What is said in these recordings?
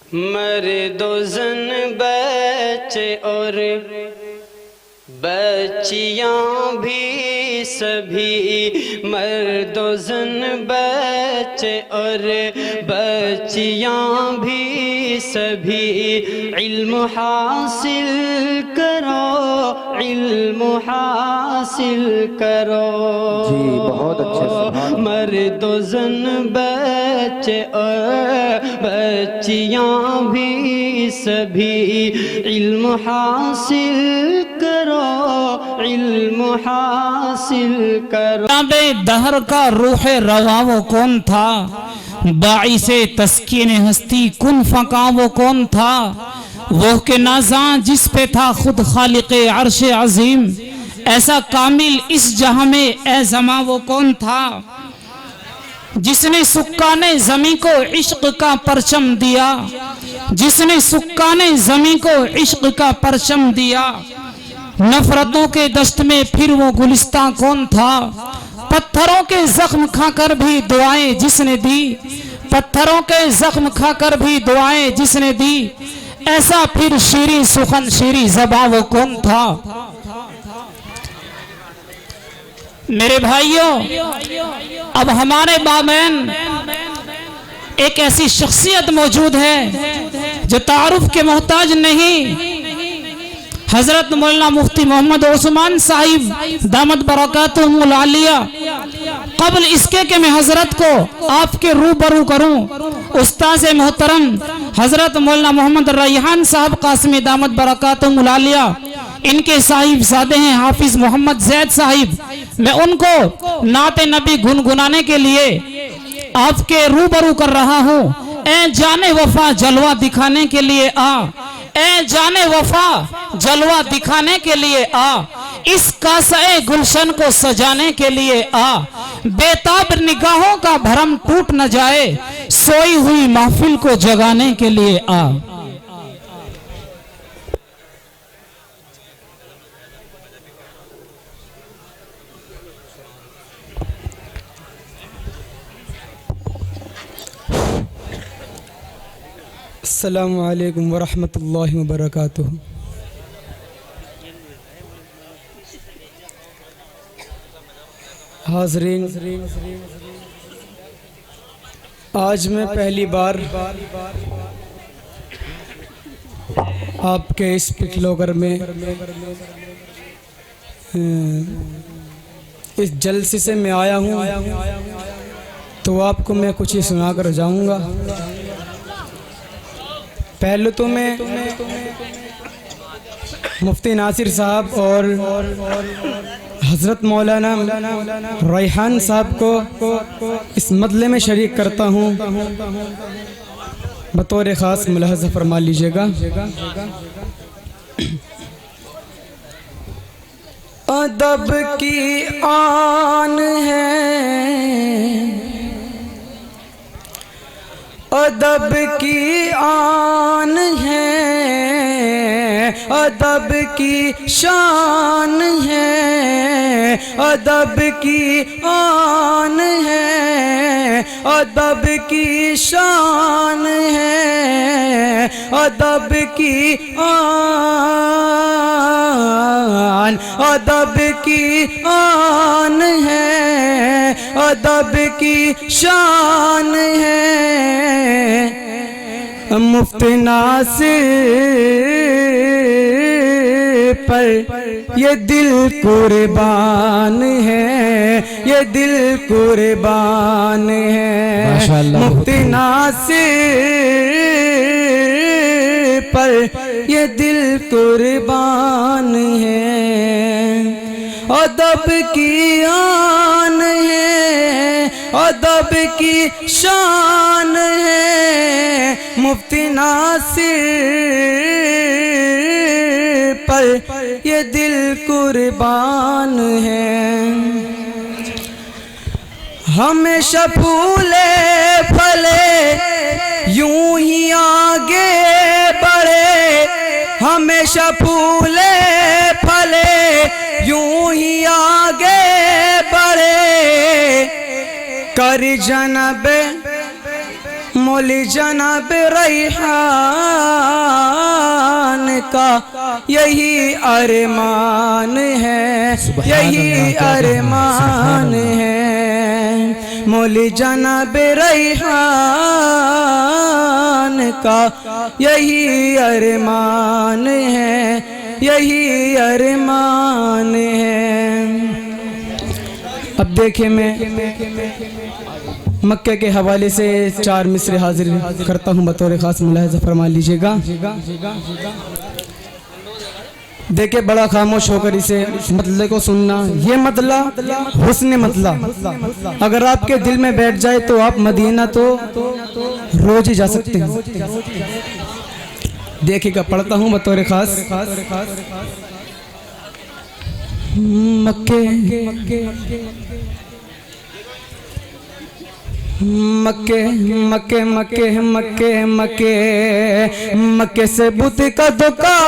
मर्दो ज़न बच्चे और बच्चियाँ भी सभी, मर्दो ज़न बच्चे और बच्चियाँ भी सभी, इल्म हासिल करो, इल्म हासिल करो। जी बहुत अच्छे। मर्दो ज़न बच्चे और बच्चियाँ भी सभी, इल्म हासिल करो, इल्म हासिल करो। दहर का रूह रवा वो कौन था, बाइसे तस्कीन हस्ती कुन फका वो कौन था, वो के नाज़ा जिस पे था खुद खालिक़े अर्श अजीम, ऐसा कामिल इस जहां में ए ज़मा वो कौन था, जिसने सुक्काने ज़मी को इश्क का परचम दिया, जिसने सुक्काने ज़मी को इश्क का परचम दिया। नफरतों के दस्त में फिर वो गुलिस्तां कौन था, पत्थरों के जख्म खाकर भी दुआएं जिसने दी, पत्थरों के जख्म खाकर भी दुआएं जिसने दी, ऐसा फिर शीरी सुखन शीरी ज़बा वो कौन था। मेरे भाइयों, अब हमारे बाबैन एक ऐसी शख्सियत मौजूद है जो तारुफ के मोहताज नहीं। हजरत मौलाना मुफ्ती मोहम्मद उस्मान साहिब दामत बरकातुहुल आलिया, कबल इसके कि मैं हजरत को आपके रूबरू करूं, उस्ताद मोहतरम हजरत मौलाना मोहम्मद रैहान साहब कासिमी दामत बरकातुहुल आलिया, इनके साहिबजादे हैं हाफिज मोहम्मद जैद साहिब। मैं उनको नाते नबी गुनगुनाने के लिए आपके रूबरू कर रहा हूँ। ए जाने वफा जलवा दिखाने के लिए आ, ए जाने वफा जलवा दिखाने के लिए आ, इस कासे गुलशन को सजाने के लिए आ, बेताब निगाहों का भरम टूट न जाए, सोई हुई महफिल को जगाने के लिए आ। अस्सलामु अलैकुम वरहमतुल्लाहि वबरकातुहू। हाज़रीन, आज मैं पहली बार आपके इस पिटलोगर में इस जलसे से मैं आया हूँ, तो आपको मैं कुछ ही सुना कर जाऊँगा। पहले तो मैं मुफ्ती नासिर साहब और हज़रत मौलाना रैहान साहब को इस मजले में शरीक करता हूँ, बतौर ख़ास मुलाहज़ा फरमा लीजिएगा। अदब की आन है, अदब की आन है, अदब की शान है, अदब की आन है, अदब की शान है, अदब की आन, अदब की आन है, अदब की शान है। मुफ्ती नासिर पर ये दिल कुर्बान है, ये दिल कुर्बान है। मुफ्ती नासिर पर ये दिल कुर्बान है। अदब की आन है, अदब की शान है, मुफ्ती नासिर पर ये दिल कुर्बान है। हमेशा फूले फले यूं ही आगे बढ़े, हमेशा फूले फले यूं ही आगे बढ़े, कर जनब मौली जनाब रैहान का यही अरमान है, यही अरमान है। मौली जनाब रैहान का यही अरमान है, यही अरमान है। अब देखिए मैं मक्के के हवाले से 4 मिसरे हाजिर करता हूँ, बतौर खास मुलाहिज़ा फरमा लीजिएगा। देखिए बड़ा खामोश होकर इसे मतले को सुनना। ये मतला हुस्न मतला अगर आपके दिल में बैठ जाए तो आप मदीना तो रोज ही जा सकते हैं। देखिएगा, पढ़ता हूँ बतौर खास। मक्के मक्के मक्के मक्के मक्के मक्के मक्के से बुद्ध का धोखा,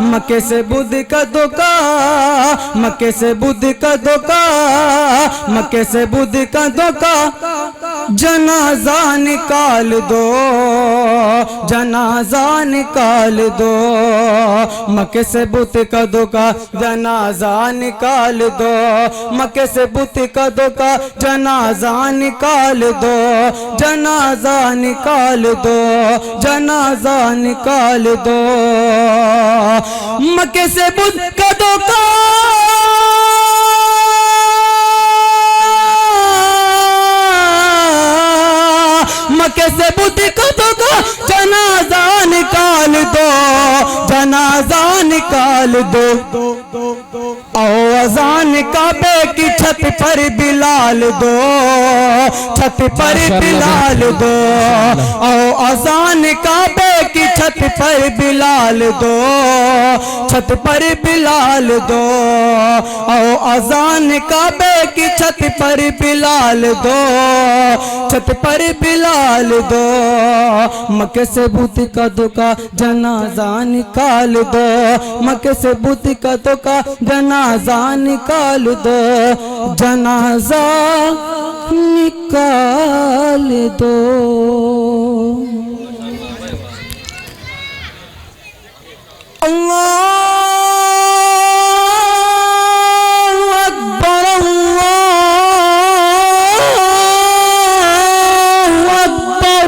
मक्के से बुद्ध का धोखा, मक्के से बुद्ध का धोखा, मक्के से बुद्ध का धोखा। जनाजा निकाल दो, जनाजा निकाल दो, मक्के से बुद्ध का धोखा, जनाजा निकाल दो, मक्के से बुद्ध का धोखा, जनाजा निकाल दो, जनाजा निकाल दो, जनाजा निकाल दो। मक्के से बुद्ध का धोखा, मक्के से बुद्ध का धोखा, जनाजा निकाल दो, जनाजा निकाल दो। अज़ान काबे की छत पर बिलाल दो, छत पर बिलाल दो। अज़ान काबे की छत पर बिलाल दो, छत पर बिलाल दो। अज़ान काबे की छत पर बिलाल दो, छत पर बिलाल दो। मक्के से बुद्ध का धोखा, जनाजा निकाल दो, मक्के से बुद्ध का धोखा, जनाजा निकाल दो, जनाजा निकाल दो। अल्लाहु अकबर, अल्लाहु अकबर।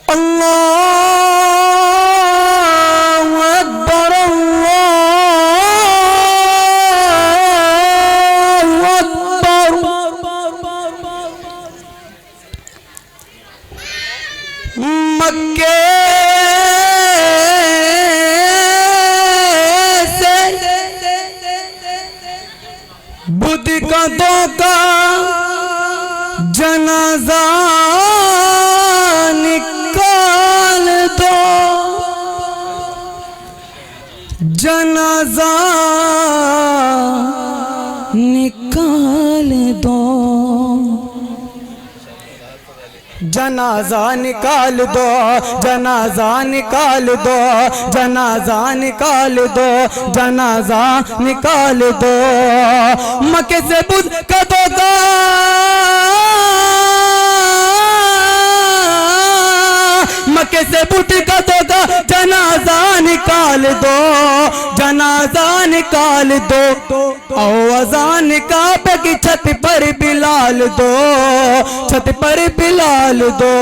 अल्लाहु अकबर, अल्लाहु अकबर। मक्के से बुद्ध का धोखा, जनाजा निकाल दो, जनाजा निकाल दो, जनाजा निकाल दो, जनाजा निकाल दो, जनाजा निकाल दो, जनाजा निकाल दो। मक्के से बुद्ध का धोखा, मक्के से बुद्ध का धोखा, जनाजा निकाल दो, जनाजा निकाल दो। अज़ान काबे की छत पर बिलाल दो, छत पर बिलाल दो।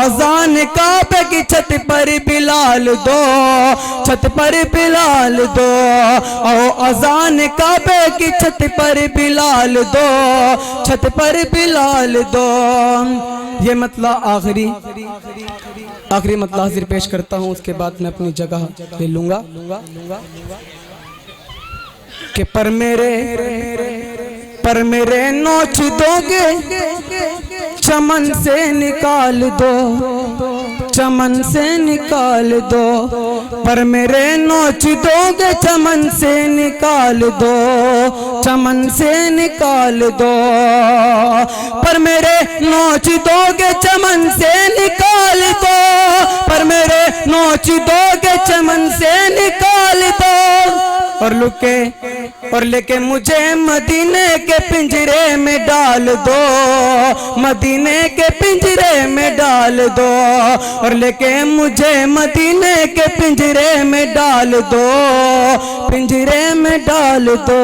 अज़ान काबे की छत पर बिलाल दो, छत पर बिलाल दो। अज़ान काबे की छत पर बिलाल दो, छत पर बिलाल दो। ये मतला आखिरी मतला हाजिर पेश करता हूँ, उसके बाद मैं अपनी जगह ले लूंगा। कि पर मेरे नोच दोगे, चमन से निकाल दो, चमन से निकाल दो। पर मेरे नोच दोगे, चमन से निकाल दो, चमन से निकाल दो। पर मेरे नोच दोगे, चमन से निकाल दो, पर मेरे नोच दोगे, चमन से निकाल दो। और लेके मुझे मदीने के पिंजरे में डाल दो, मदीने के पिंजरे में डाल दो, और लेके मुझे मदीने के पिंजरे में डाल दो, पिंजरे में डाल दो।